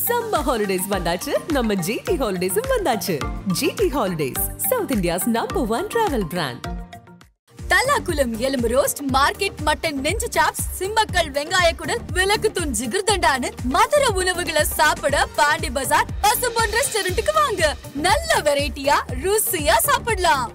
Summer holidays வந்தாச்சு, நம்ம GT Holidays வந்தாச்சு. GT Holidays, South India's #1 travel brand. Thallakulam எலும்பு ரோஸ்ட், மார்க்கெட் மட்டன் நெஞ்சு சாப்ஸ், சிம்மக்கல் வெங்காய குடல், விளக்கு தூண் ஜிகிர்தண்டான்னு மதுரை உணவுகளை சாப்பிட பாண்டி பஜார் பசும்பொன் ரெஸ்டாரண்ட்டுக்கு வாங்க. நல்ல வெரைட்டியா ருசியா சாப்பிடலாம்.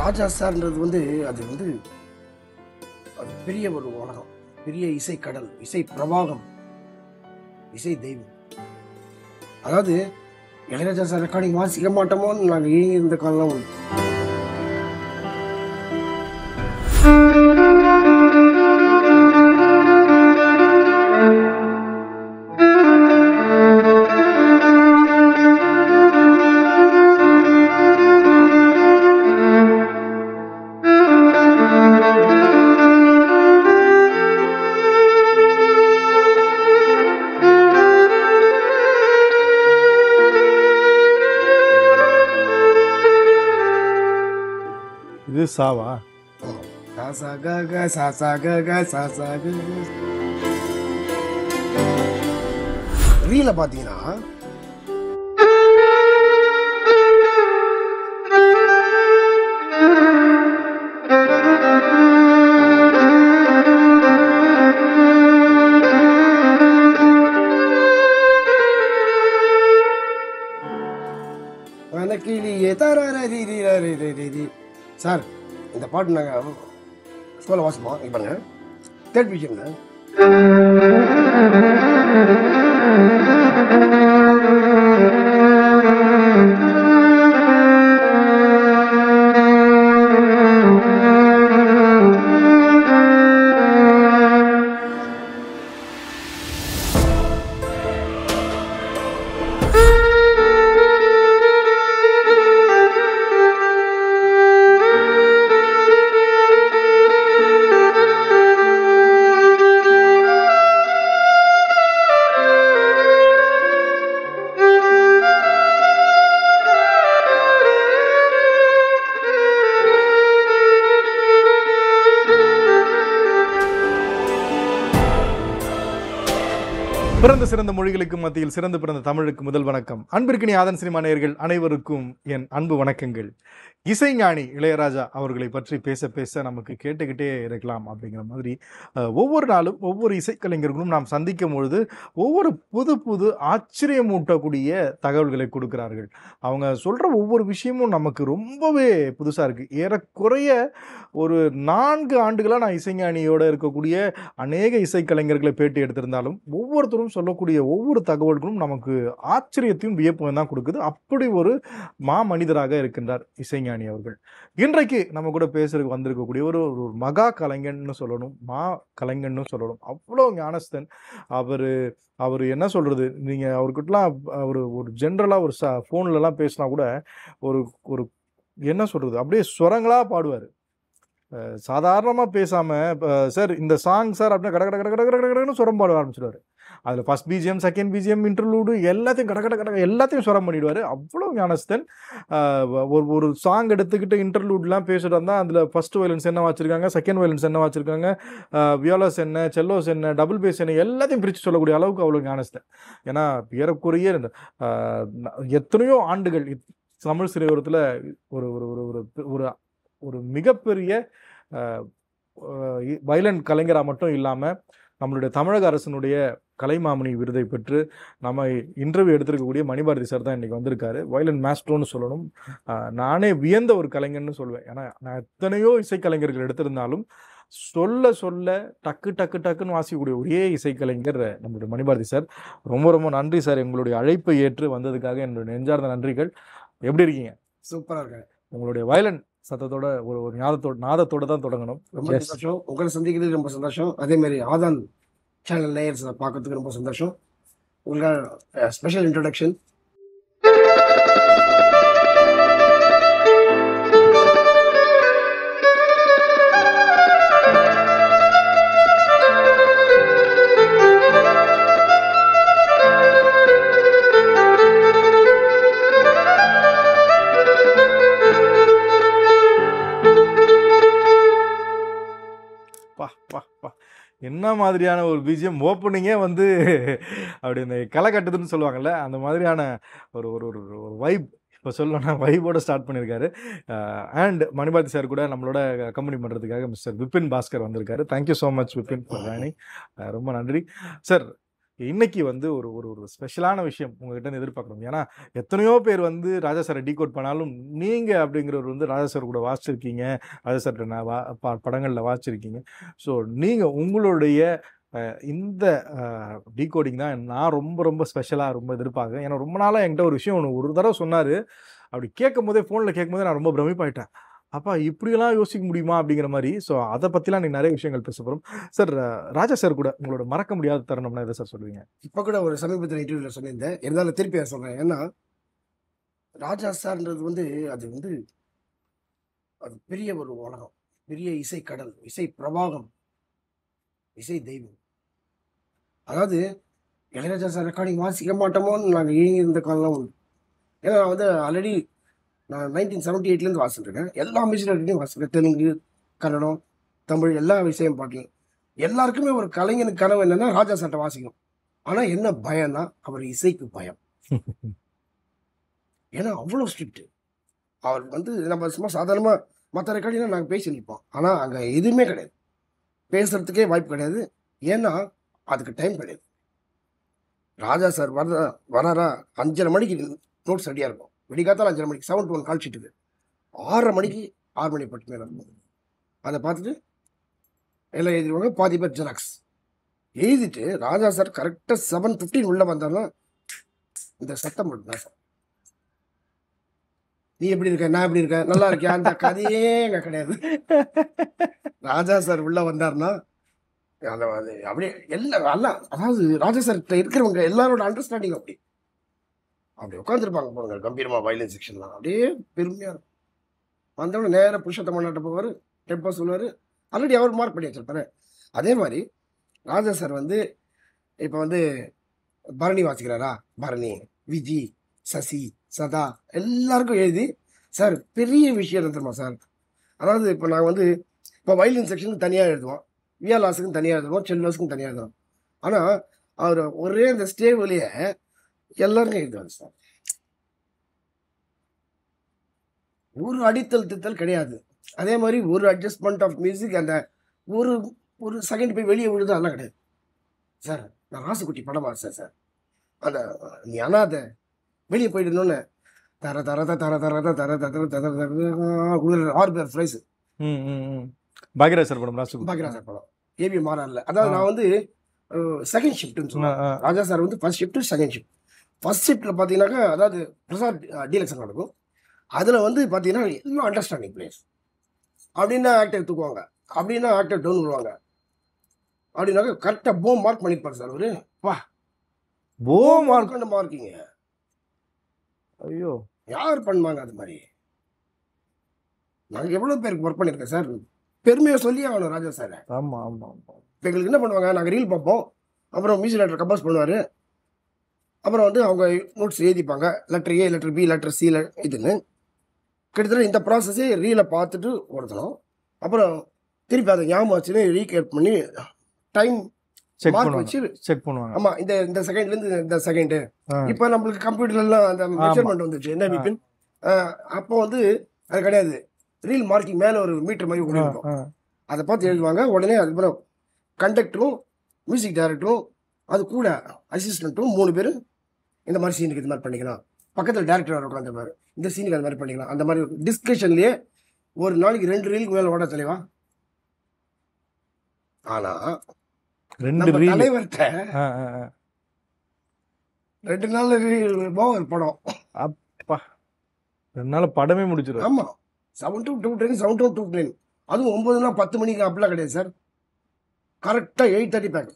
ராஜா சார்ன்றது அது பெரிய ஒரு உலகம், பெரிய இசை கடல், இசை பிரவாகம், இசை தெய்வம். அதாவது இளையராஜா சார் ரெக்கார்டிங் வாசிக்க மாட்டோமோன்னு நாங்கள் ஏங்கி இருந்த காலம் உண்டு. சாவா ரீல பாத்தீங்கன்னா சார் இந்த பாட்டு நாங்கள் ஸ்கூலில் வாசிப்போம். இங்கே பாருங்க, தேர்ட் விஷயம்ங்க. பிறந்த சிறந்த மொழிகளுக்கு மத்தியில் சிறந்து பிறந்த தமிழுக்கு முதல் வணக்கம். அன்பிற்கினி ஆதன் சினிமா நேயர்கள் அனைவருக்கும் என் அன்பு வணக்கங்கள். இசைஞானி இளையராஜா அவர்களை பற்றி பேச பேச நமக்கு கேட்டுக்கிட்டே இருக்கலாம். அப்படிங்கிற மாதிரி ஒவ்வொரு நாளும் ஒவ்வொரு இசைக்கலைஞர்களும் நாம் சந்திக்கும் பொழுது ஒவ்வொரு புது புது ஆச்சரியமூட்டக்கூடிய தகவல்களை கொடுக்கிறார்கள். அவங்க சொல்கிற ஒவ்வொரு விஷயமும் நமக்கு ரொம்பவே புதுசாக இருக்குது. ஏறக்குறைய ஒரு 4 ஆண்டுகளாக நான் இசைஞானியோடு இருக்கக்கூடிய அநேக இசைக்கலைஞர்களை பேட்டி எடுத்திருந்தாலும் ஒவ்வொருத்தரும் சொல்லக்கூடிய ஒவ்வொரு தகவல்களும் நமக்கு ஆச்சரியத்தையும் வியப்பையும் தான் கொடுக்குது. அப்படி ஒரு மனிதராக இருக்கின்றார் இசைஞானி அவர்கள். இன்றைக்கு நம்ம கூட பேசுறதுக்கு வந்திருக்கக்கூடிய ஒரு மகா கலைஞன்னு சொல்லணும், கலைஞன்னு சொல்லணும். அவ்வளோ ஞானஸ்தன் அவர். என்ன சொல்றது, நீங்க அவர்கிட்டலாம் ஒரு ஜென்ரலா ஒரு ஃபோன்லலாம் பேசினா கூட ஒரு என்ன சொல்றது, அப்படியே ஸ்வரங்களா பாடுவார். சாதாரணமாக பேசாமல் சார் இந்த சாங் சார் அப்படின்னா கட கட கட கட கடன்னு சுரம் பாட ஆரம்பிச்சிடுவார். அதில் first BGM, second BGM, interlude எல்லாத்தையும் கட கட கட எல்லாத்தையும் சுரம் பண்ணிடுவார். அவ்வளோ ஞானஸ்தன். ஒரு சாங் எடுத்துக்கிட்டு இன்டர்லூட்லாம் பேசிட்டு வந்தால் அதில் ஃபஸ்ட் வயலன்ஸ் என்ன வச்சுருக்காங்க, செகண்ட் வயலன்ஸ் என்ன வச்சுருக்காங்க, வியோலஸ் என்ன, செல்லோஸ் என்ன, டபுள் பேஸ் என்ன, எல்லாத்தையும் பிரித்து சொல்லக்கூடிய அளவுக்கு அவ்வளோ ஞானஸ்தன். ஏன்னா ஏறக்குறைய எத்தனையோ ஆண்டுகள் தமிழ் சிறையோரத்தில் ஒரு ஒரு ஒரு மிகப்பெரிய வயலன் கலைஞராக மட்டும் இல்லாமல் நம்மளுடைய தமிழக அரசினுடைய கலைமாமணி விருதை பெற்று நம்ம இன்டர்வியூ எடுத்திருக்கக்கூடிய மணிபாரதி சார் தான் இன்றைக்கி வந்திருக்காரு. வயலன் மாஸ்ட்ரோன்னு சொல்லணும். நானே வியந்த ஒரு கலைஞர்னு சொல்வேன். ஏன்னா நான் எத்தனையோ இசைக்கலைஞர்கள் எடுத்திருந்தாலும் சொல்ல சொல்ல டக்கு டக்கு டக்குன்னு வாசிக்கக்கூடிய ஒரே இசைக்கலைஞர் நம்மளுடைய மணிபாரதி சார். ரொம்ப ரொம்ப நன்றி சார், எங்களுடைய அழைப்பை ஏற்று வந்ததுக்காக என்னுடைய நெஞ்சார்ந்த நன்றிகள். எப்படி இருக்கீங்க? சூப்பராக இருக்கேன். உங்களுடைய வயலன் சத்தத்தோட ஒரு நாதத்தோட தான் தொடங்கணும். ரொம்ப சந்தோஷம். உங்களை சந்திக்கிறது ரொம்ப சந்தோஷம். அதே மாதிரி ஆதான் சேனல் நேயர்ஸ் பார்க்கறதுக்கு ரொம்ப சந்தோஷம். உங்களோட ஸ்பெஷல் இன்ட்ரோடக்ஷன். என்ன மாதிரியான ஒரு பிஜிஎம் ஓப்பனிங்கே வந்து அப்படி இந்த களை கட்டுதுன்னு சொல்லுவாங்கல்ல, அந்த மாதிரியான ஒரு ஒரு ஒரு வைப் இப்போ சொல்லணும்னா வைபோட ஸ்டார்ட் பண்ணியிருக்காரு. அண்ட் மணிபாரதி சார் கூட நம்மளோட கம்பெனி பண்ணுறதுக்காக மிஸ்டர் விபின் பாஸ்கர் வந்திருக்காரு. Thank you so much Vipin for joining. ரொம்ப நன்றி சார். இன்னைக்கு வந்து ஒரு ஒரு ஒரு ஸ்பெஷலான விஷயம் உங்ககிட்ட எதிர்பார்க்குறோம். ஏன்னா எத்தனையோ பேர் வந்து ராஜா சாரை டீகோட் பண்ணாலும் நீங்கள் அப்படிங்கிறவர் வந்து ராஜா சார் கூட வாசிச்சிருக்கீங்க, ராஜா சார்கிட்ட நான் படங்களில் வாசிச்சிருக்கீங்க. ஸோ நீங்கள் உங்களுடைய இந்த டீகோடிங் தான் நான் ரொம்ப ரொம்ப ஸ்பெஷலாக ரொம்ப எதிர்பார்க்குறேன். ஏன்னா ரொம்ப நாளாக என்கிட்ட ஒரு விஷயம் ஒன்று ஒரு தடவை சொன்னார். அப்படி கேட்கும் போதே ஃபோனில் கேட்கும் போதே நான் ரொம்ப பிரமிப்பாயிட்டேன். அப்பா இப்படியெல்லாம் யோசிக்க முடியுமா அப்படிங்கிற மாதிரி. ஸோ அதை பற்றிலாம் நீங்கள் நிறைய விஷயங்கள் பேச போகிறோம். சார் ராஜா சார் கூட உங்களோட மறக்க முடியாத தருணம்னா எதை சார் சொல்லுவீங்க? இப்போ கூட ஒரு சமீபத்தில் இன்டர்வியூவில் சொல்லியிருந்தேன், இருந்தாலும் திருப்பி அதை சொல்கிறேன். ஏன்னா ராஜா சார்ன்றது வந்து அது வந்து அது பெரிய ஒரு உலகம், பெரிய இசை கடல், இசை பிரவாகம், இசை தெய்வம். அதாவது இளையராஜா சார் ரெக்கார்டிங் வாசிக்க மாட்டோமோன்னு நாங்கள் ஏங்கி இருந்த காலம்லாம் உண்டு. ஏன்னா வந்து ஆல்ரெடி நான் 1978 வாசிட்டுருக்கேன். எல்லா மியூசிக் டைரக்டரையும் வாசிக்கிறேன். தெலுங்கு, கன்னடம், தமிழ் எல்லா விஷயம் பாட்டலையும். எல்லாருக்குமே ஒரு கலைஞனுக்கு கனவு என்னன்னா ராஜா சார்ட்ட வாசிக்கணும். ஆனால் என்ன பயம்னா அவர் இசைக்கு பயம். ஏன்னா அவ்வளோ ஸ்ட்ரிக்ட். அவர் வந்து நம்ம சும்மா சாதாரணமாக மற்ற ரெக்கார்டிங்லாம் நாங்கள் பேசி நிற்போம். ஆனால் அங்கே எதுவுமே கிடையாது, பேசுறதுக்கே வாய்ப்பு கிடையாது. ஏன்னா அதுக்கு டைம் கிடையாது. ராஜா சார் வராரா 5:30 மணிக்கு நோட்ஸ் ரெடியாக இருக்கும். விடிகாத்தால் 5:30 மணிக்கு 7 to 1 கால் ஷீட்டுக்கு 6:30 மணிக்கு 6 மணி பட்டு மேலே இருக்கும். அதை பார்த்துட்டு எல்லாம் எழுதிடுவாங்க. பாதி பேர் ஜெராக்ஸ் எழுதிட்டு ராஜா சார் கரெக்டாக 7:15 உள்ளே வந்தாருன்னா இந்த சத்தம் மட்டும்தான் சார். நீ எப்படி இருக்க, நான் எப்படி இருக்கேன், நல்லா இருக்கியா, அந்த கதையே எங்க கிடையாது. ராஜா சார் உள்ள வந்தாருன்னா அந்த அப்படியே எல்லாம் அதாவது ராஜா சார் இருக்கிறவங்க எல்லாரோட அண்டர்ஸ்டாண்டிங் அப்படி அப்படி உட்காந்துருப்பாங்க போங்க. கம்பீரமா வயலின் செக்ஷன்லாம் அப்படியே பெருமையா இருக்கும். வந்தவொடனே நேராக புருஷத்தை மண்ணாட்ட போவார், டெம்போ சொல்லுவார். ஆல்ரெடி அவர் மார்க் பண்ணி வச்சிருப்பாரு. அதே மாதிரி ராஜா சார் வந்து இப்போ வந்து பரணி வாசிக்கிறாரா, பரணி, விஜி, சசி, சதா எல்லாருக்கும் எழுதி சார் பெரிய விஷயம் என்ன தெரியுமா சார். அதாவது இப்போ நாங்கள் வந்து இப்போ வயலின் செக்ஷனுக்கு தனியாக எழுதுவோம், வியாலாஸுக்கும் தனியாக எழுதுவோம், செல்லோஸுக்கும் தனியாக எழுதுவோம். ஆனால் அவர் ஒரே இந்த ஸ்டேவிலேயே எல்லாருக்கும் எழுதுவாங்க சார். ஒரு அடித்தல் தித்தல் கிடையாது. அதே மாதிரி ஒரு அட்ஜஸ்ட்மெண்ட் ஆஃப் மியூசிக் அந்த ஒரு ஒரு செகண்ட் போய் வெளியே விழுது அதெல்லாம் கிடையாது சார். நான் ராசுக்குட்டி படம் பார்த்தேன் சார். அந்த நீ அனாத வெளியே போயிட்டு தர தர தர தர தர தர தர தர தர 6 பேர் ஃப்ரைஸ். பாக்யராஜ் படம், பாக்யராஜ் படம் ஏபி மாறல. அதாவது நான் வந்து செகண்ட் ஷிஃப்ட்னு சொன்னேன். ராஜா சார் வந்து first shift, second shift. First ஷிஃப்ட்டில் பார்த்தீங்கன்னாக்கா அதாவது பிரசாத் டீலக்ஷன் நடக்கும். அதில் வந்து பார்த்தீங்கன்னா எல்லாம் அண்டர்ஸ்டாண்டிங் பிளேஸ். அப்படின்னா ஆக்டர் தூக்குவாங்க, அப்படின்னா ஆக்டர் டவுன் விடுவாங்க. அப்படின்னாக்கா கரெக்டாக போம் மார்க் பண்ணியிருப்பார் சார். ஒரு வா போம் மார்க் மார்க்கிங்க. ஐயோ யார் பண்ணுவாங்க அது மாதிரி? நாங்கள் எவ்வளோ பேருக்கு ஒர்க் பண்ணியிருக்கேன் சார். பெருமையை சொல்லி ஆகணும் ராஜா சார். ஆமாம் ஆமாம் ஆமாம். இப்போ எங்களுக்கு என்ன பண்ணுவாங்க, நாங்கள் ரீல் பார்ப்போம், அப்புறம் மியூசிக் டைரக்டர் கம்போஸ் பண்ணுவார், அப்புறம் வந்து அவங்க நோட்ஸ் எழுதிப்பாங்க, letter A, letter B, letter C இதுன்னு. கிட்டத்தட்ட இந்த ப்ராசஸே ரீலை பார்த்துட்டு ஓடுத்தணும். அப்புறம் திருப்பி அதை ஞாபகம் வச்சுன்னு ரீகேட் பண்ணி டைம் மார்க் வச்சு செக் பண்ணுவாங்க. ஆமாம் இந்த செகண்ட்லேருந்து இந்த செகண்டு. இப்போ நம்மளுக்கு கம்ப்யூட்டர்லாம் அந்த மெஷர்மெண்ட் வந்துச்சு என்ன விபின். அப்போ வந்து அது கிடையாது, ரீல் மார்க்கிங் மேலே ஒரு மீட்டர் மாதிரி ஓடிருக்கும். அதை பார்த்து எழுதுவாங்க. உடனே அதுக்கப்புறம் கண்டக்டரும் மியூசிக் டைரக்டரும் அது கூட அசிஸ்டண்ட்டும் 3 பேர் இந்த மாதிரி சீனுக்கு இது மாதிரி பண்ணிக்கலாம், பக்கத்தில் டேரக்டர் உட்காந்துருப்பாரு, இந்த சீனுக்கு அது மாதிரி பண்ணிக்கலாம். அந்த மாதிரி டிஸ்கஷன்லேயே ஒரு நாளைக்கு 2 ரீலுக்கு மேலே ஓட தெளிவா. ஆனால் 2 தலைவர்கிட்ட 2 நாள் போவார் படம். அப்பா 2 நாள் படமே முடிச்சிடும். ஆமாம் 7 to 2 train, 7 to 2 train. அதுவும் 9னா 10 மணிக்கு அப்படிலாம் கிடையாது சார். கரெக்டாக 8:30 பேக்.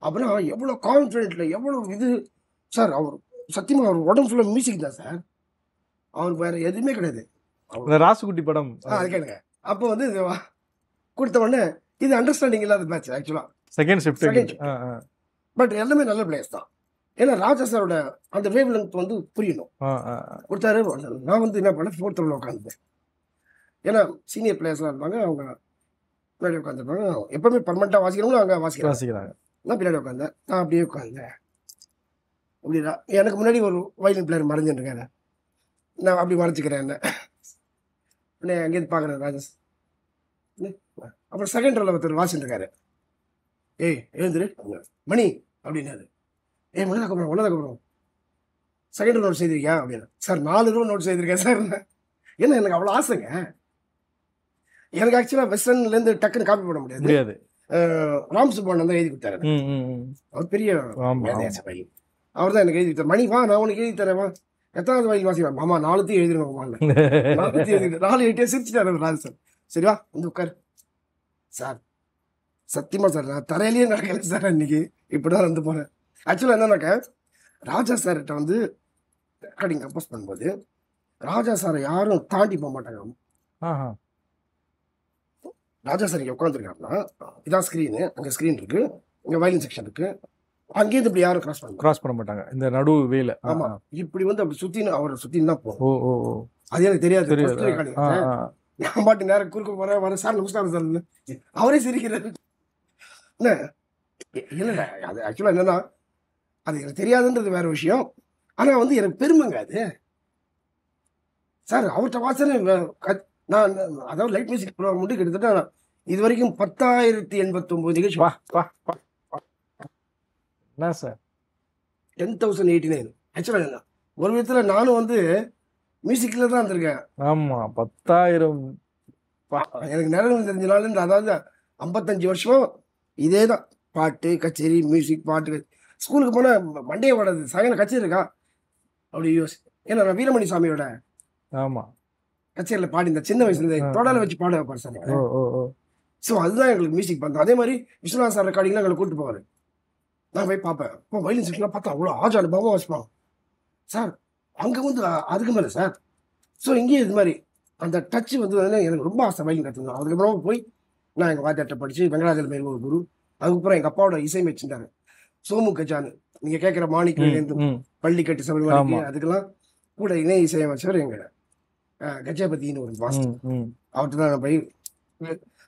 அப்புறம் எவ்வளோ கான்ஃபிடென்ட்ல எவ்வளோ இது சார். அவர் சத்தியமாக அவர் உடம்பு ஃபுல்லாக மியூசிக் தான் சார். அவருக்கு வேறு எதுவுமே கிடையாது. ராசுகுட்டி படம் அது கேளுங்க. அப்போ வந்து கொடுத்த உடனே இது அண்டர்ஸ்டாண்டிங் இல்லாத பேட்ச் ஆக்சுவலாக செகண்ட் ஷிஃப்ட். பட் எல்லாமே நல்ல பிளேஸ் தான். ஏன்னா ராஜா சாரோட அந்த வேவ் லெங்த் வந்து புரியணும். கொடுத்தாரு. நான் வந்து என்ன பண்ணேன், 4th row உட்காந்துட்டேன். ஏன்னா சீனியர் பிளேயர்ஸ்லாம் இருப்பாங்க, அவங்க பின்னாடி உட்காந்துருப்பாங்க. எப்பவுமே பர்மனெண்ட்டாக வாசிக்கிறவங்களும் அங்கே வாசிக்கிறாங்க. நான் பின்னாடி உட்காந்தேன். நான் அப்படியே உட்காந்தேன். அப்படின்னா எனக்கு முன்னாடி ஒரு வயலின் பிளேயர் மறைஞ்சுருக்காரு. நான் அப்படி மறைச்சிக்கிறேன் என்ன. அங்கேருந்து பார்க்குறேன் ராஜேஷ். அப்புறம் செகண்ட் ரோல ஒருத்தர் வாசிட்டு இருக்காரு. ஏய் எழுந்துரு மணி அப்படின்னாரு. ஏய் உள்ளதாக்கப்புறம் செகண்ட் ரோ நோட் செய்திருக்கியா அப்படின்னா. சார் 4 ரோ நோட் செய்திருக்கேன் சார். ஏன்னா எனக்கு அவ்வளோ ஆசைங்க. எனக்கு ஆக்சுவலாக வெஸ்டர்ன்லேருந்து டக்குன்னு காப்பி பண்ண முடியாது. ராம் சுப்பான் தான் எழுதி கொடுத்தாரு. அவர் பெரிய பையன். அவர் தான் எனக்கு எழுதி கொடுத்தார். மணி வா நான் உனக்கு எழுதி தரேன் வா. எத்தனாவது வயல் வாசிக்கலாம் மாமா 4 எழுதிருவேன் மாமா. 4 எழுதி 4 8 சிரிச்சுட்டாரு ராஜ் சார். சரிவா வந்து உட்கார் சார். சத்தியமா சார் நான் தரையிலேயே நடக்கல சார். அன்னைக்கு இப்படிதான் வந்து போனேன். ஆக்சுவலாக என்னன்னாக்க ராஜா சார்கிட்ட வந்து ரெக்கார்டிங் கம்போஸ் பண்ணும்போது ராஜா சாரை யாரும் தாண்டி போக மாட்டாங்க. ராஜா சார் இங்கே உட்காந்துருக்காருன்னா இதான் ஸ்க்ரீனு, அங்கே ஸ்க்ரீன் இருக்கு, இங்கே வயலின் செக்ஷன் இருக்கு. அங்கேயிருந்து இப்படி யாரும் கிராஸ் பண்ண மாட்டாங்க இந்த நடு வேல. ஆமா இப்படி வந்து அப்படி சுத்தின்னு அவரை சுத்தின்னு தான் போகும். அது எனக்கு தெரியாது. நான் பாட்டு நேரம் குறுக்க வர சார் நமஸ்காரம் சார் அவரே சிரிக்கிறாரு. இல்லை அது ஆக்சுவலாக என்னன்னா அது எனக்கு தெரியாதுன்றது வேற விஷயம். ஆனால் வந்து எனக்கு பெருமைங்க அது சார். அவர்கிட்ட வாசனை நான் அதாவது லைட் மியூசிக் ப்ரோக்ராம் மட்டும் கிட்டத்தட்ட இது வரைக்கும் 10,089 நிகழ்ச்சி. என்ன சார் 10,089. ஆக்சுவலாக என்ன ஒரு விதத்தில் நானும் வந்து மியூசிக்கில் தான் இருந்திருக்கேன். ஆமாம் 10,000 எனக்கு நேரம் தெரிஞ்ச நாள். அதாவது 55 வருஷம் இதே தான் பாட்டு கச்சேரி மியூசிக் பாட்டு. ஸ்கூலுக்கு போனால் மண்டையை ஓடாது. சாயங்காலம் கச்சேரி இருக்கா அப்படி யோசி. ஏன்னா நான் வீரமணி சாமியோட கச்சேரியில் பாடி இந்த சின்ன வயசுல தொடரை வச்சு பாட வைப்பார் சார். ஸோ அதுதான் எங்களுக்கு மியூசிக் பண்ணுறோம். அதே மாதிரி விஸ்வநாத் சார் ரெக்கார்டிங்லாம் எங்களை கூப்பிட்டு போவார். நான் போய் பார்ப்பேன். இப்போ வயலின் செக்ஷன்லாம் பார்த்தா அவ்வளோ ஆஜான பாபா வச்சுப்பாங்க சார். அங்கே வந்து அதுக்கு மேலே சார். ஸோ இங்கேயும் இது மாதிரி அந்த டச்சு வந்து எனக்கு ரொம்ப ஆசை வயலின் கற்றுக்கணும். அதுக்கப்புறம் போய் நான் எங்கள் வாத்தியார்ட்ட படித்து வெங்கடாஜல மேல் ஒரு குரு. அதுக்கப்புறம் எங்கள் அப்பாவோட இசை வச்சுட்டாரு சோமு கஜானு. நீங்கள் கேட்குற மாணிக்கிலேருந்து பள்ளிக்கட்டு சபரிமலைக்கு அதுக்கெல்லாம் கூட இணை இசையமைச்சவர் எங்கள் கஜபதினு ஒரு மாஸ்டர். அவர்கிட்ட தான் நான் போய்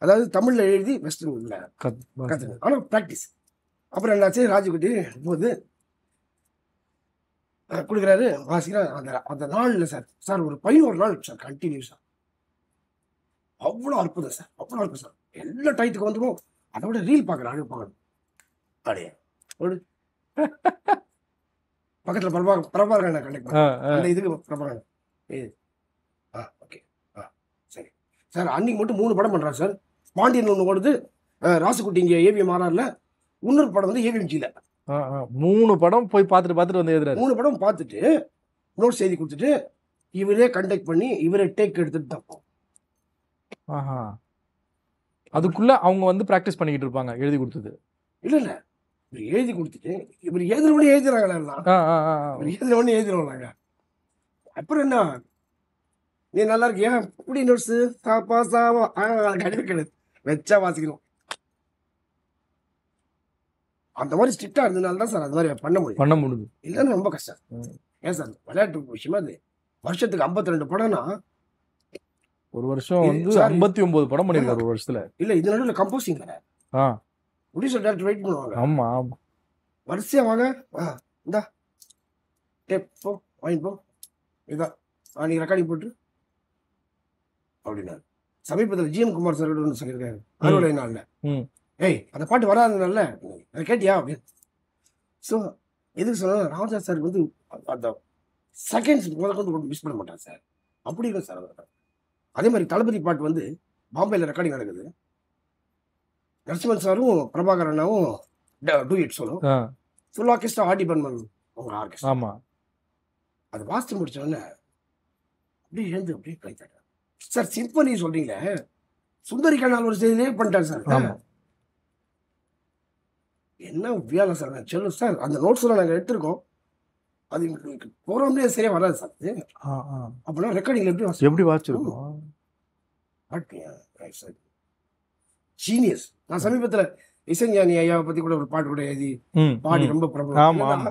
அதாவது தமிழில் எழுதி வெஸ்டர்னில் கற்றுக்கணும். ஆனால் ப்ராக்டிஸ். அப்புறம் என்னாச்சு ராஜுக்குட்டி போது கொடுக்குறாரு வாசிக்கிறேன். அந்த நாளில் சார் ஒரு 11 நாள் சார் கண்டினியூஸாக அவ்வளோ அற்புதம் சார். அவ்வளோ அற்புதம் சார். எல்லா டயத்துக்கு வந்துடும். அதை விட ரீல் பார்க்குறேன் அழகு பார்க்கணும். அப்படியே ஒரு பக்கத்தில் பிரபாகரன் கண்டக்ட் அந்த இதுக்கு பிரபாகரன் ஓகே சரி சார். அன்னைக்கு மட்டும் 3 படம் பண்ணுறாரு சார். பாண்டியன் ஒன்று ஓடுது, ராசுக்குட்டி இங்கே ஏவிஎம் ஆர்ஆர்ல, இன்னொரு படம் வந்து ஏவிஎம்ஜியில். 3 படம் போய் பார்த்துட்டு வந்து எழுதுறாரு. 3 படம் பார்த்துட்டு நோட்ஸ் எழுதி கொடுத்துட்டு இவரே கண்டக்ட் பண்ணி இவரே டேக் எடுத்துட்டு தான். அதுக்குள்ள அவங்க வந்து ப்ராக்டிஸ் பண்ணிக்கிட்டு இருப்பாங்க எழுதி கொடுத்தது. இல்லை இவர் எழுதி கொடுத்துட்டு இவர் எழுதுறவனே எழுதுறாங்களா எல்லாம். எழுதுறவனே எழுதுறவங்க. அப்புறம் என்ன நீ நல்லா இருக்கியா இப்படி நோட்ஸ் சாப்பா சாவா கிடையாது வச்சா வாசிக்கணும். அந்த மாதிரி ஸ்ட்ரிக்டா இருந்ததுனால தான் சார் அது மாதிரி பண்ண முடியுது. இல்லைன்னா ரொம்ப கஷ்டம். ஏன் சார் விளையாட்டு விஷயமா அது வருஷத்துக்கு 52 படம்னா ஒரு வருஷம் வந்து 59 படம் பண்ணிருக்காரு ஒரு வருஷத்துல. இல்ல இது நடுவில் கம்போசிங் ப்ரொடியூசர் டைரக்டர் வெயிட் பண்ணுவாங்க. ஆமா வரிசையா வாங்க இந்தா டேப் போ வாங்கி போ இதான் நீங்க ரெக்கார்டிங் போட்டு அப்படின்னா. சமீபத்தில் ஜிஎம் குமார் சார் ஒன்று சொல்லியிருக்காரு அறுவடை நாள்ல. ஏய் அந்த பாட்டு வராதுனால அதை கேட்டியா அப்படின்னு. ஸோ எதுக்கு சொன்னா ராஜா சார் வந்து அந்த செகண்ட்ஸ் முதல்ல மிஸ் பண்ண மாட்டார் சார். அப்படி இல்லை சார். அதே மாதிரி தளபதி பாட்டு வந்து பாம்பேல ரெக்கார்டிங் நடக்குது. நரசிம்மன் சாரும் பிரபாகரனாவும் டூயட் சொல்லும். ஃபுல் ஆர்கெஸ்ட்ரா ஆடி பர்மன் அவங்க ஆர்கெஸ்ட்ரா. ஆமா அது வாசித்து முடிச்சோடனே அப்படியே எழுந்து அப்படியே கை தட்டார் சார். சிம்பனி சொல்றீங்களே சுந்தரி கண்ணால் ஒரு செய்தியே பண்ணிட்டார் சார். என்ன வேலை சார் சொல்லும் சார். அந்த நோட்ஸ்லாம் நாங்கள் எடுத்திருக்கோம். அது ப்ரோக்ராம்லேயே சரியா வராது சார். அப்படின்னா ரெக்கார்டிங்ல எப்படி வாசிச்சிருக்கோம். ஜீனியஸ். நான் சமீபத்தில் இசைஞானி ஐயாவை பத்தி கூட ஒரு பாட்டு கூட எழுதி பாடி ரொம்ப பிரபலம்.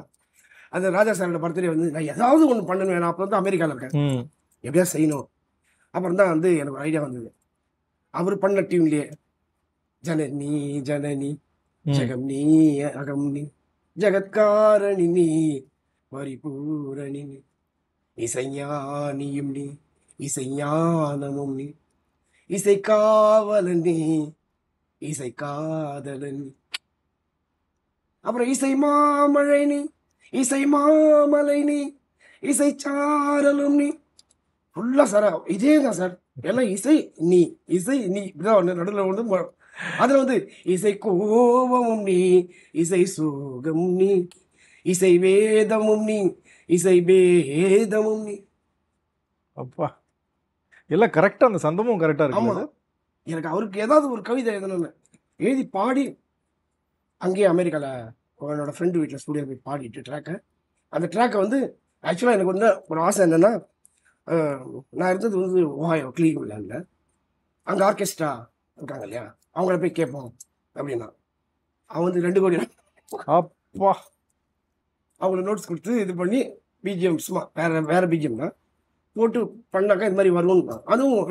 அந்த ராஜா சாரோட பர்த்டே வந்து நான் ஏதாவது ஒன்று பண்ணணும். நான் அப்போ வந்து அமெரிக்காவில் இருக்கேன். எப்படியா செய்யணும். அப்புறம் தான் வந்து எனக்கு ஒரு ஐடியா வந்தது. அவர் பண்ண டியூன்லேயே ஜனனி ஜனனி ம். ஜெகம் நீ அகம் நீ ஜகத்காரணி நீ பரிபூரணி நீ இசைஞானியும் நீ இசைஞானமும் நீ இசை காவலன் நீ இசை காதலன் நீ. அப்புறம் இசை மாமழை நீ இசை மாமலை நீ இசை சாரலும் நீ. ஃபுல்லா சார் இதே தான் சார். எல்லாம் இசை நீ இப்படிதான் ஒண்ணு நடுவில் வந்து அதுல வந்து இசை கோபமும் நீ இசை சோகமும் நீ இசை வேதமும் நீ இசை பேதமும் நீ. அப்பா எல்லாம் கரெக்டா, அந்த சந்தமும் கரெக்டா ஆமா, இருக்கு. எனக்கு அவருக்கு ஏதாவது ஒரு கவிதை எழுதணும்னு எழுதி பாடி அங்கேயே அமெரிக்கால என்னோட ஃப்ரெண்டு வீட்டில் ஸ்டூடியோ போய் பாடிட்டு ட்ராக்கை. அந்த ட்ராக்கை வந்து ஆக்சுவலாக எனக்கு வந்து ஒரு ஆசை என்னன்னா, நான் இருந்தது வந்து ஓஹாயோ கிளீவ்லேண்டில், அங்கே ஆர்கெஸ்ட்ரா இருக்காங்க இல்லையா, அவங்கள போய் கேட்போம் அப்படின்னா. அவன் வந்து 2 கோடி அப்பா அவங்கள நோட்ஸ் கொடுத்து இது பண்ணி பிஜிஎம் சும்மா வேற பிஜிஎம் தான் போட்டு பண்ணாக்கா இது மாதிரி வரும்னு. அதுவும்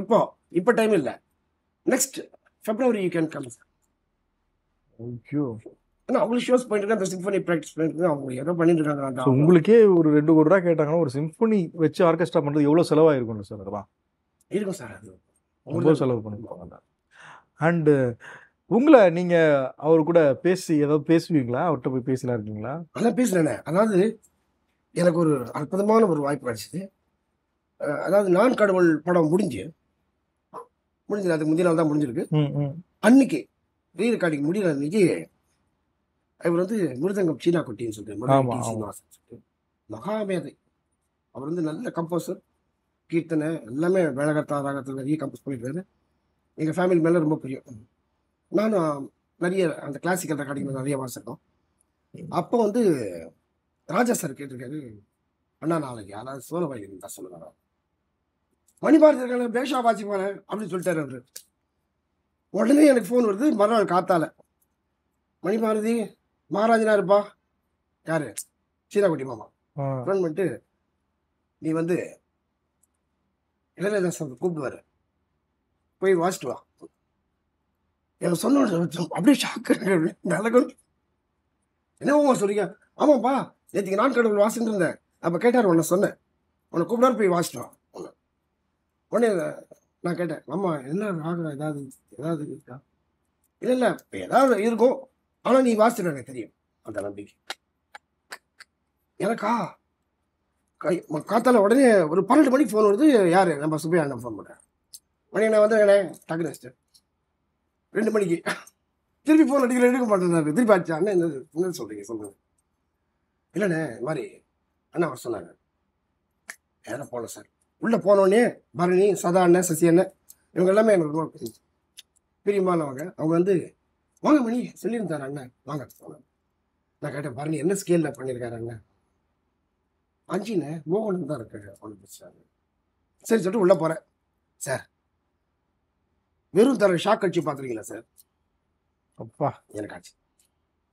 இப்போ டைம் இல்லை, next February you can come. ஐயோ, ஏன்னா அவங்களுக்கு ஷோஸ் போயிட்டு இருக்காங்க, சிம்பனி ப்ராக்டிஸ் பண்ணிட்டு அவங்க ஏதோ பண்ணிட்டு இருக்காங்க. So, உங்களுக்கே ஒரு 2 கோடி ரூபாய் கேட்டாங்கன்னா ஒரு சிம்பனி வச்சு ஆர்கெஸ்ட்ரா பண்றது எவ்வளவு செலவாயிருக்கும் சார்? அதெல்லாம் இருக்கும் சார், அது ரொம்ப செலவு பண்ணிருப்பாங்க. அண்ட் உங்களை நீங்க அவர் கூட பேசி ஏதாவது பேசுவீங்களா? அவர்கிட்ட போய் பேசலாம் இருக்கீங்களா? அதான் பேசுறேனே. அதாவது எனக்கு ஒரு அற்புதமான ஒரு வாய்ப்பு கிடைச்சிது. அதாவது நான் கடவுள் படம் முடிஞ்சது, அதுக்கு முந்தின நாள் தான் முடிஞ்சிருக்கு. அன்னைக்கு ரீ ரெக்கார்டிங் முடியல அன்னைக்கு இவர் வந்து மிருதங்கம் சீனா குட்டின்னு சொல்லிட்டு மகாமேதை. அவர் வந்து நல்ல கம்போசர், கீர்த்தனை எல்லாமே வேலகர்த்தா ராகத்தில் நிறைய கம்போஸ் பண்ணியிருக்காரு. எங்கள் ஃபேமிலி மேலே ரொம்ப பிரியம். நானும் நிறைய அந்த கிளாசிக்கல் ரெக்கார்டிங் நிறைய வாசிருக்கோம். அப்போ வந்து ராஜா சார் கேட்டிருக்காரு, அண்ணா நாளைக்கு யாராவது சோழ வயலின் தான் சொல்லுவாங்க, மணிபாரதி இருக்காங்க பேஷா வாசி போல அப்படின்னு சொல்லிட்டாரு அவரு. உடனே எனக்கு ஃபோன் வருது மறுநாள் காத்தால, மணிபாரதி மகாராஜனா இருப்பா, யாரு சீனாக்குட்டி மாமா ஃபோன் பண்ணிட்டு, நீ வந்து இளையராஜா சார் கூப்பிடுவாரு, போய் வாசிட்டு வா. எனக்கு சொன்ன அப்படியே ஷாக்கு. என்னவா சொல்றீங்க? ஆமாப்பா, நேற்றுக்கு நான் கடவுள் வாசிட்டு இருந்தேன், அப்போ கேட்டார், உன்னை சொன்னேன், உன்னை கூப்பிடாரு போய் வாசிட்டு வா. உடனே நான் கேட்டேன், அம்மா என்ன ராகம் ஏதாவது இருக்கா? இல்லை ஏதாவது இருக்கும், ஆனால் நீ வாசிட்டு எனக்கு தெரியும். அந்த நம்பிக்கை எனக்கா காத்தால உடனே ஒரு 12 மணிக்கு ஃபோன் வருது. யாரு? நம்ம சுப்பையா அண்ணன் ஃபோன் பண்ணுறேன். உடனே நான் வந்து டக்குனு வச்சிட்டேன். 2 மணிக்கு திருப்பி ஃபோன் அடிக்கல, எடுக்க மாட்டேன். திருப்பி ஆச்சு, அண்ணன் என்ன சொல்றீங்க சொல்லுங்க. இல்லைண்ணே இது மாதிரி அண்ணா அவர் சொன்னாங்க. யாரும் போகல சார். உள்ளே போனோடனே பரணி, சதா அண்ணன், சசி அண்ணன் இவங்க எல்லாமே எனக்கு ரொம்ப பிரியமானவங்க. அவங்க வந்து வாங்க மணி சொல்லியிருந்தார் அண்ணன் வாங்க சொன்னாங்க. நான் கேட்டேன், பரணி என்ன ஸ்கேலில் பண்ணியிருக்காரு அண்ணன்? 5ண்ணே மோகனம் தான் இருக்காரு ஒன்று பேசுறாங்க. சரி சொல்லிட்டு உள்ளே போகிறேன். சார் வெறும் தர ஷாக் அடிச்சு பார்த்துருக்கீங்களா சார்? அப்பா எனக்கு ஆச்சு.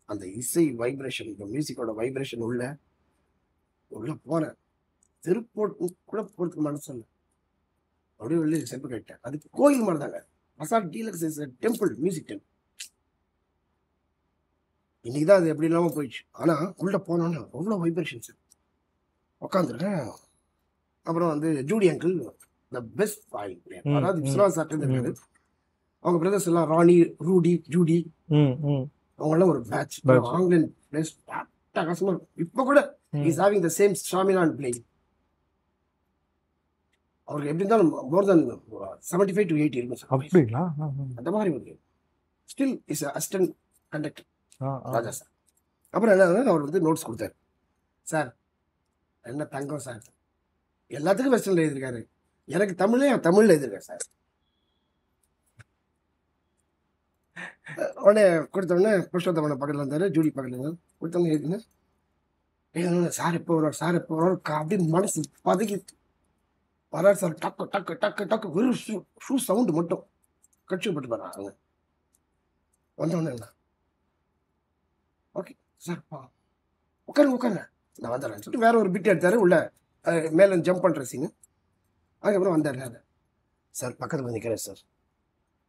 அந்த இசை வைப்ரேஷன், இந்த மியூசிக்கோட வைப்ரேஷன் உள்ள போகிறேன். செருப்பு கூட போகிறதுக்கு மனசு இல்லை. அப்படியே வெளியே செருப்பு கேட்டேன். அதுக்கு கோயில் மாதிரி தாங்க, மசால் deluxe is temple, music temple. இன்னைக்கு தான் அது எப்படி இல்லாமல் போயிடுச்சு. ஆனால் உள்ளே போனோன்னு அவ்வளோ வைப்ரேஷன்ஸ். உட்காந்துருக்கேன். அப்புறம் வந்து ஜூடி அங்கிள் த பெஸ்ட் வாயில் பிளேயர், அதாவது விஸ்வநாத் சார் இருக்காரு. அவங்க பிரதர்ஸ் எல்லாம் ராணி, ரூடி, ஜூடி அவங்கெல்லாம் ஒரு பேட்ச். ஆங்கிலன் பிளேஸ் கஷ்டமா இருக்கும். இப்போ கூட is having the same stamina and playing. அவருக்கு எப்படி இருந்தாலும் மோர் தென் 75 to 80 இருக்கும் சார். அப்படிங்களா? அந்த மாதிரி ஒரு still is assistant conductor Raja sir. அப்புறம் என்ன அவர் வந்து நோட்ஸ் கொடுத்தாரு. சார் என்ன தங்கம் சார், எல்லாத்துக்கும் வெஸ்டர்ன்ல எழுதியிருக்காரு, எனக்கு தமிழ்ல எழுதியிருக்காரு சார். உடனே கொடுத்தோடனே புருஷோத்தமனை பக்கத்தில் இருந்தாரு, ஜூடி பக்கத்தில் இருந்தாரு. கொடுத்தவங்க எழுதுனேன். சார் எப்போ வருவார் அப்படி மனசு பதுக்கி வராரு சார். டக்கு டக்கு டக்கு டக்கு வெறும் ஷூ சவுண்டு மட்டும் கட்சிப்பட்டு வர்றாங்க. வந்தோடனே என்ன ஓகே சார் உட்காருங்க நான் வந்துடுறேன் சொல்லிட்டு வேற ஒரு பிட் எடுத்தாரு. உள்ள மேலே ஜம்ப் பண்ணுற சீனு. அதுக்கப்புறம் வந்தார் சார். பக்கத்தில் வந்து நிற்கிறேன் சார்.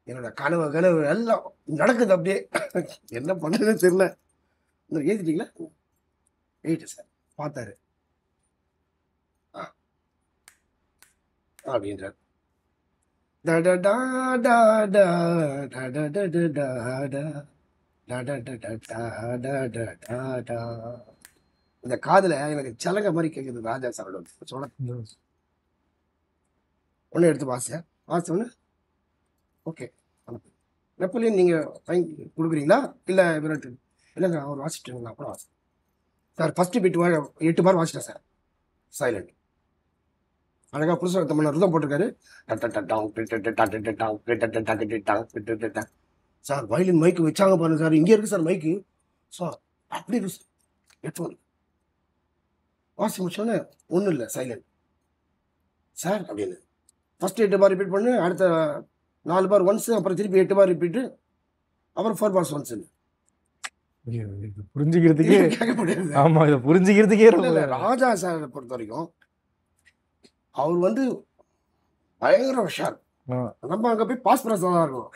என்னோட கனவு கனவு எல்லாம் நடக்குது அப்படியே. என்ன பண்ணுறதுன்னு தெரியல. இந்த ஏற்றிட்டீங்களா? ஏறிட்டு சார் பார்த்தாரு. அப்படின்றார். இந்த காதுல எனக்கு சலங்க மாதிரி கேட்குது ராஜா சாரோட சொல்ல. ஒன்று எடுத்து வாசிச்சோன்னு ஓகே. நெப்போலியன் நீங்கள் வாங்கி கொடுக்குறீங்களா இல்லை விராட்? இல்லைங்க அவர் வாசிட்டுங்களா? அப்புறம் வாசி சார். ஃபஸ்ட்டு பிட் 8 பார் வாசிட்டேன் சார். சைலண்ட். அழகாக புதுசாக தமிழ் ருதம் போட்டிருக்காரு. சார் வயலின் மைக்கு வச்சாங்க பாருங்க சார். இங்கே இருக்கு சார் மைக்கு சார். அப்படி இருக்கு சார். ஹெட்ஃபோன் வாசி முடிச்சோன்னே ஒன்றும் இல்லை, சைலண்ட் சார் அப்படின்னு. ஃபஸ்ட்டு 8 பார் ரிப்பீட் பண்ணு, அடுத்த 4 பார் ஒன்ஸு, அப்புறம் திருப்பி 8 பார் ரிப்பீட்டு, அப்புறம் 4 பார்ஸ் ஒன்ஸு. புரிஞ்சுக்கிறதுக்கே கேட்க முடியாது. ஆமா, இதை புரிஞ்சுக்கிறதுக்கே இல்லை ராஜா சாரை பொறுத்த வரைக்கும் அவர் வந்து பயங்கர ஷார். நம்ம அங்கே போய் பாஸ்பரஸாக தான் இருக்கும்.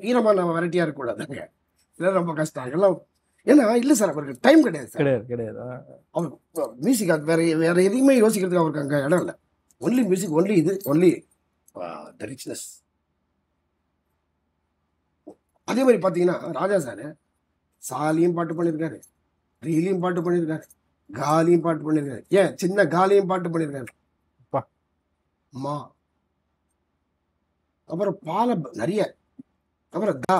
ஈரமான வெரைட்டியாக இருக்கக்கூடாதுங்க. இதெல்லாம் ரொம்ப கஷ்டம் எல்லாம். ஏன்னா இல்லை சார் அவருக்கு டைம் கிடையாது சார். கிடையாது. அவர் மியூசிக் அது வேற எதையுமே யோசிக்கிறதுக்கு அவருக்கு அங்கே இடம் இல்லை. ஒன்லி மியூசிக், ஒன்லி இது, ஒன்லி த ரிச்னஸ். அதே மாதிரி பார்த்தீங்கன்னா ராஜா சார் சாலியும் பாட்டு பண்ணியிருக்காரு, ரீலியும் பாட்டு பண்ணியிருக்காரு, காலியும் பாட்டு பண்ணியிருக்காரு, ஏன் சின்ன காலியும் பாட்டு பண்ணியிருக்காரு. மா அப்புறம் பால நிறைய, அப்புறம் தா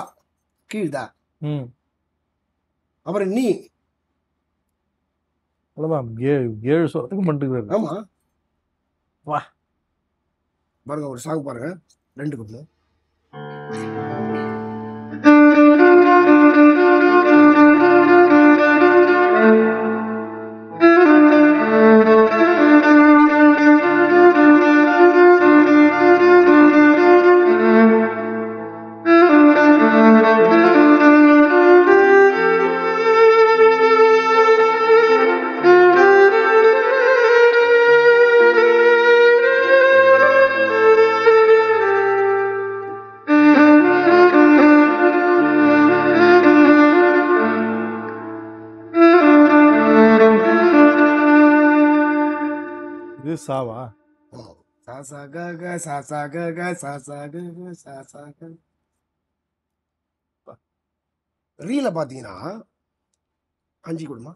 கீழ் தா, அப்புறம் நீ 7 சொத்துக்கு பண்ணிட்டு. ஆமா வா பாருங்க ஒரு சாங் பாருங்க 2 குத்து. சாவா ரீல பாத்தீங்கன்னா 5 கொடுமா.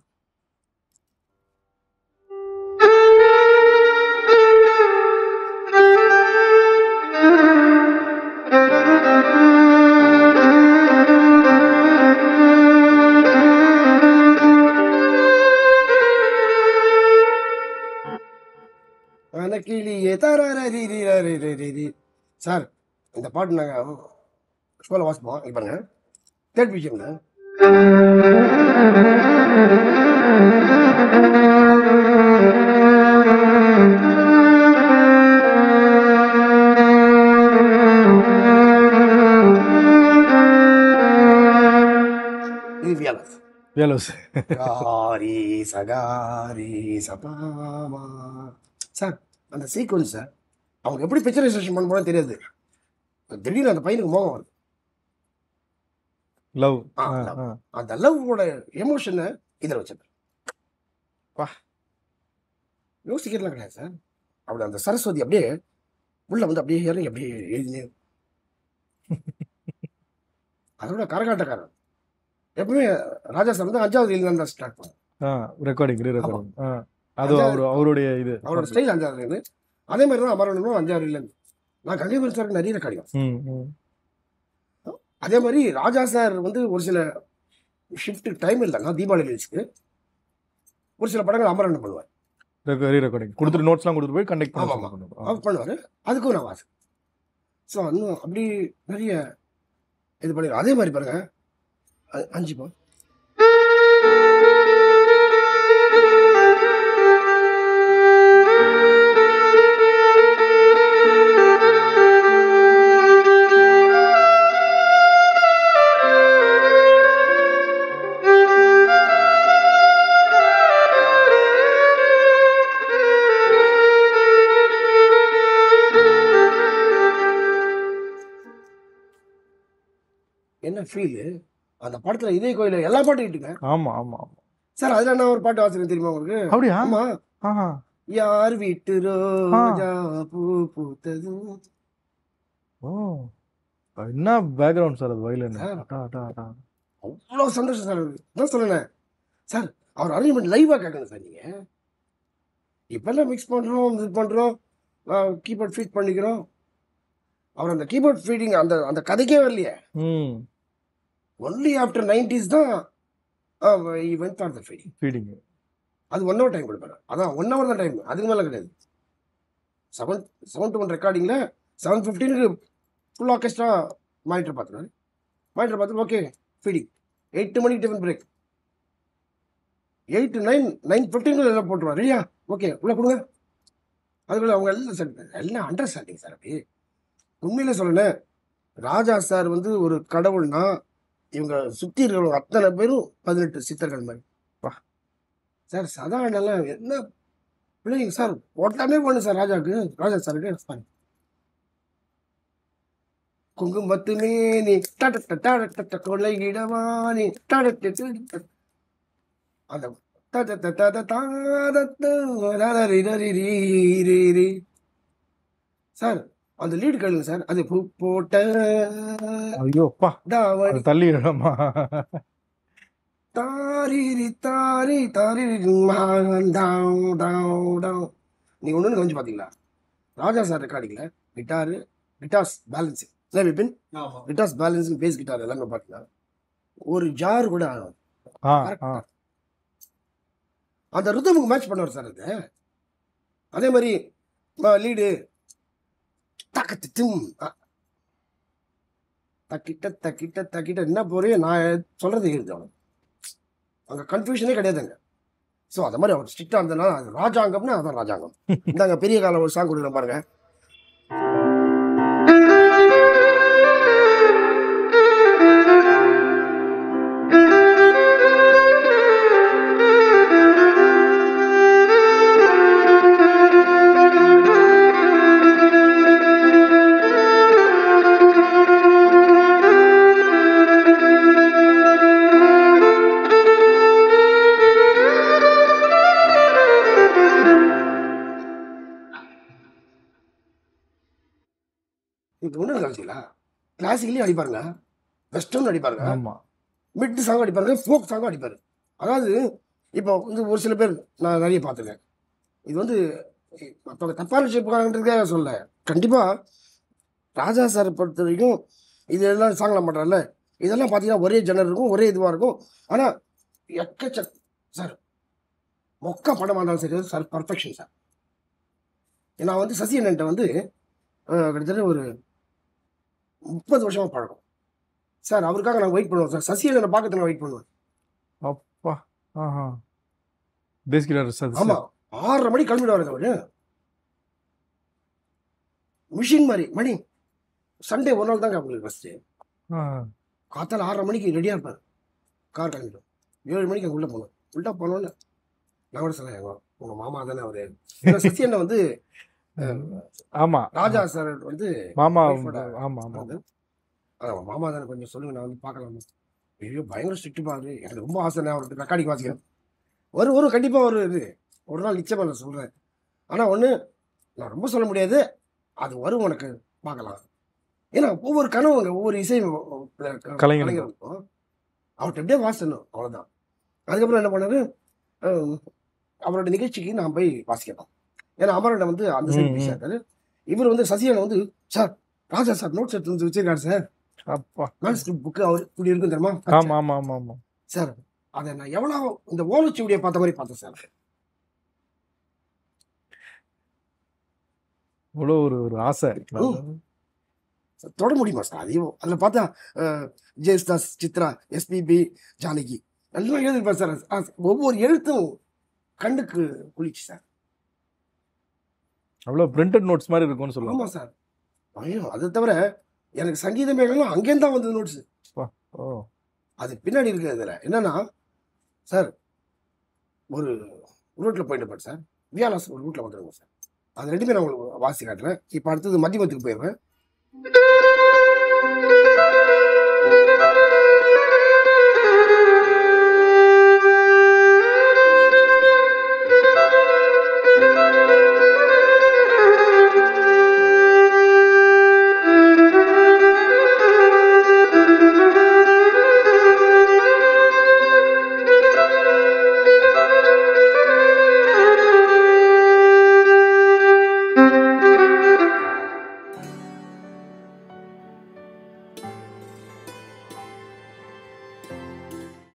சார் இந்த பாட்டு நாங்கள் ஷோவில் வாசிப்போம். இங்கே பாருங்க தேர்ட் பிஜிஎம்ல இது வியாலஸ் காரி சகாரி சபாமா. சார் அந்த சீக்வன்ஸ் சார் அவங்க எப்படி பிக்சரைசேஷன் பண்ண போனே தெரியாது. திடீர்னு அந்த பையனுக்கு மோகம் வருது. லவ், அந்த லவ்வோட எமோஷனை இதில் வச்சிருக்கேன். யோசிக்கிறதுலாம் கிடையாது சார். அப்படி அந்த சரஸ்வதி அப்படியே உள்ள வந்து அப்படியே இறங்கி அப்படியே எழுதினே. அதோட கரகாட்டக்காரன் எப்பவுமே ராஜா சார் வந்து 5வது ரீல் தான் ஸ்டார்ட் பண்ணும். ரெக்கார்டிங் அது அவருடைய இது, அவரோட ஸ்டைல் 5வது ரீல். அதே மாதிரி தான் அமரனும் 5வது ரீல். நான் கங்கைவரன் சாருக்கு நிறைய ரெக்கார்டிங். அதே மாதிரி ராஜா சார் வந்து ஒரு சில ஷிஃப்ட்டுக்கு டைம் இல்லைன்னா தீபாவளி ரிலீஸ்க்கு ஒரு சில படங்கள் அமரன் பண்ணுவார். ரெக்கார்டிங் கொடுத்துட்டு நோட்ஸ்லாம் கொடுத்துட்டு போய் கண்டக்ட் பண்ணுவார். அதுக்கும் நான் வாசு. ஸோ இன்னும் அப்படி நிறைய இது பண்ணிடுறோம். அதே மாதிரி பாருங்க 5 பா என்ன ஃபீலு அந்த படத்துல இதே கோயில எல்லா பாட்டும் இட்டுங்க ஆமா ஆமா ஆமா. சார். அதுல நான் ஒரு பாட்டு வாசிக்கிறேன் தெரியுமா உங்களுக்கு? அப்படியா? ஆமா. ஆஹா. யார் வீட்டு ரோஜா பூ பூத்தது. ஓ, என்ன பேக்ரவுண்ட் சார் அது வயலின். அவ்வளவு சந்தோஷம் சார். தான் சொல்லுனேன் சார், அவர் அரேஞ்ச்மெண்ட் லைவா கேட்கணும் சார். நீங்க இப்பெல்லாம் மிக்ஸ் பண்றோம், இது பண்றோம், கீபோர்ட் ஃபீட் பண்ணிக்கிறோம். அவர் அந்த கீபோர்ட் ஃபீடிங் அந்த அந்த கதைக்கே வரலையே. ஒன்லி ஆஃப்டர் 90s தான் ஈவென்ட் ஃபார் த ஃபீடிங். அது 1 hour டைம் கொடுப்பாரு. அதான் 1 hour தான் டைம், அதுக்கு மேலே கிடையாது. 7 to 1 ரெக்கார்டிங்கில் 7:15 ஃபுல் ஆர்கெஸ்ட்ரா மானிட்டர் பார்த்துருவாரு. மானிட்டர் பார்த்துட்டு ஓகே ஃபீடிங். 8 மணிக்கு டிஃபன் பிரேக். 8 to 9:15 எல்லாம் போட்டுருவார். ரெடியா? ஓகே உள்ள கொடுங்க. அதுக்குள்ள அவங்க எல்லாம் அண்டர்ஸ்டாண்டிங் சார். அப்படி உண்மையிலே சொல்லணும், ராஜா சார் வந்து ஒரு கடவுள்னா இவங்க சுற்றி இருக்கிறவங்க அத்தனை பேரும் 18 சித்தர்கள் மாதிரி சார். சாதாரணலாம் என்ன பிள்ளைங்க சார் போட்டாமே போகணும் சார். ராஜா சாருக்கு குங்குமத்து மேனி கொள்ளையிடவானி அந்த சார் அந்த லீடு கேளுங்க சார். அது பூ போட்ட ஐயோப்பா தள்ளிடமா தாரி தாரி தாரி. நீங்க ஒண்ணு கொஞ்சம் பாத்தீங்களா? ராஜா சார் ரெக்கார்டிங்ல guitars balance Vipin guitars balance bass guitar எல்லாமே பாத்தீங்கன்னா ஒரு ஜார் கூட அந்த ரிதமுக்கு மேட்ச் பண்ணுவார் சார். அது அதே மாதிரி லீடு தக்கிட்ட என்ன போறே நான் சொல்றது இருக்கு. அவனுக்கு அங்க கன்ஃபியூஷனே கிடையாதுங்க. ஸோ அது மாதிரி அவர் ஸ்ட்ரிக்டா இருந்ததுனால அது ராஜாங்கம்னா அதான் ராஜாங்கம். இந்தாங்க பெரிய காலம் ஒரு சாங் கொடுக்குறேன் பாருங்க. கிளாசிக்கலையும் அடிப்பாருங்க, வெஸ்டர்ன் அடிப்பாருங்க, மிட் சாங் அடிப்பாருங்க, ஃபோக் சாங்கும் அடிப்பாரு. அதாவது இப்போ வந்து ஒரு சில பேர் நான் நிறைய பார்த்துருக்கேன். இது வந்து மற்றவங்க தப்பான விஷயப்புக்காகன்றதுக்காக சொல்ல. கண்டிப்பாக ராஜா சாரை பொறுத்த வரைக்கும் இதெல்லாம் சாங்லாம் பண்ணுறாருல, இதெல்லாம் பார்த்தீங்கன்னா ஒரே ஜெனர் இருக்கும், ஒரே இதுவாக இருக்கும். ஆனால் சார் மொக்க படமாக இருந்தாலும் சரி சார் பர்ஃபெக்ஷன் சார். நான் வந்து சசி அண்ணன்ட்ட வந்து கிட்டத்தட்ட ஒரு 30 வருஷமா பழக்கம் சார். அவருக்காக நான் வெயிட் பண்ணுவேன் சார். சசி அண்ணனை பார்க்கறதுக்கு நான் வெயிட் பண்ணுவேன். அப்பா பேசிக்கிறாரு சார். ஆமா 6:30 மணி கிளம்பிடுவாரு அவரு. மிஷின் மாதிரி மணி. சண்டே ஒரு நாள் தாங்க அவங்களுக்கு ஃபர்ஸ்ட். காத்தால 6:30 மணிக்கு ரெடியா இருப்பாரு. கார் கிளம்பிடும். 7 மணிக்கு அங்கே உள்ள போகணும். உள்ள போனோன்னு நான் கூட சொன்னேன், உங்க மாமா தானே அவரு. சசி அண்ணன் வந்து ஆமா ராஜா சார் வந்து மாமா. மாமா தானே, கொஞ்சம் சொல்லுங்க நான் வந்து பார்க்கலாம். ஐயோ பயங்கர ஸ்ட்ரிக்ட் பாரு. எனக்கு ரொம்ப ஆசை நான் அவருக்கு ரெக்கார்டிங் வாசிக்கிறேன். ஒரு கண்டிப்பாக ஒரு நாள் நிச்சயமாக நான் சொல்கிறேன். ஆனால் ஒன்று நான் ரொம்ப சொல்ல முடியாது, அது வரும் உனக்கு பார்க்கலாம். ஏன்னா ஒவ்வொரு கனவுங்க ஒவ்வொரு இசை கலைஞருக்கும் அவர்கிட்ட எப்படியே வாசிடணும், அவ்வளோதான். அதுக்கப்புறம் என்ன பண்ணாரு, அவரோட நிகழ்ச்சிக்கு நான் போய் வாசிக்கலாம். ஏன்னா அமரனை வந்து அந்த சைடு பேசிட்டாரு. இவர் வந்து சசியனை வந்து சார் ராஜா சார் நோட்ஸ் எடுத்து வந்து வச்சிருக்காரு சார். மேன்ஸ்கிரிப்ட் புக்கு அவர் இப்படி இருக்கும் தெரியுமா சார். அதை நான் எவ்வளவு இந்த ஓலச்சுவடியை பார்த்த மாதிரி பார்த்தேன் சார். இவ்வளோ ஒரு ஆசை தொட முடியுமா சார்? அதையும் அதில் பார்த்தா ஜெயஸ்தாஸ், சித்ரா, எஸ்பிபி, ஜானகி எல்லாம் எழுதிருப்பார் சார். ஒவ்வொரு எழுத்தும் கண்ணுக்கு குளிச்சு சார். அவ்வளோ பிரிண்டட் நோட்ஸ் மாதிரி இருக்கும்னு சொல்லுவாங்க. ஆமாம் சார். ஐயோ அது தவிர எனக்கு சங்கீத மேகம் அங்கேருந்து தான் வந்தது நோட்ஸு. அது பின்னாடி இருக்குது. அதில் என்னன்னா சார், ஒரு ரூட்டில் போயிட்டு போயிட்டு சார் வியாலாஸ் ஒரு ரூட்டில் வந்துடுங்க சார். அது ரெண்டுமே நான் உங்களுக்கு வாசி காட்டுறேன். இப்போ அடுத்தது மத்தியமத்துக்கு போயிடுவேன்.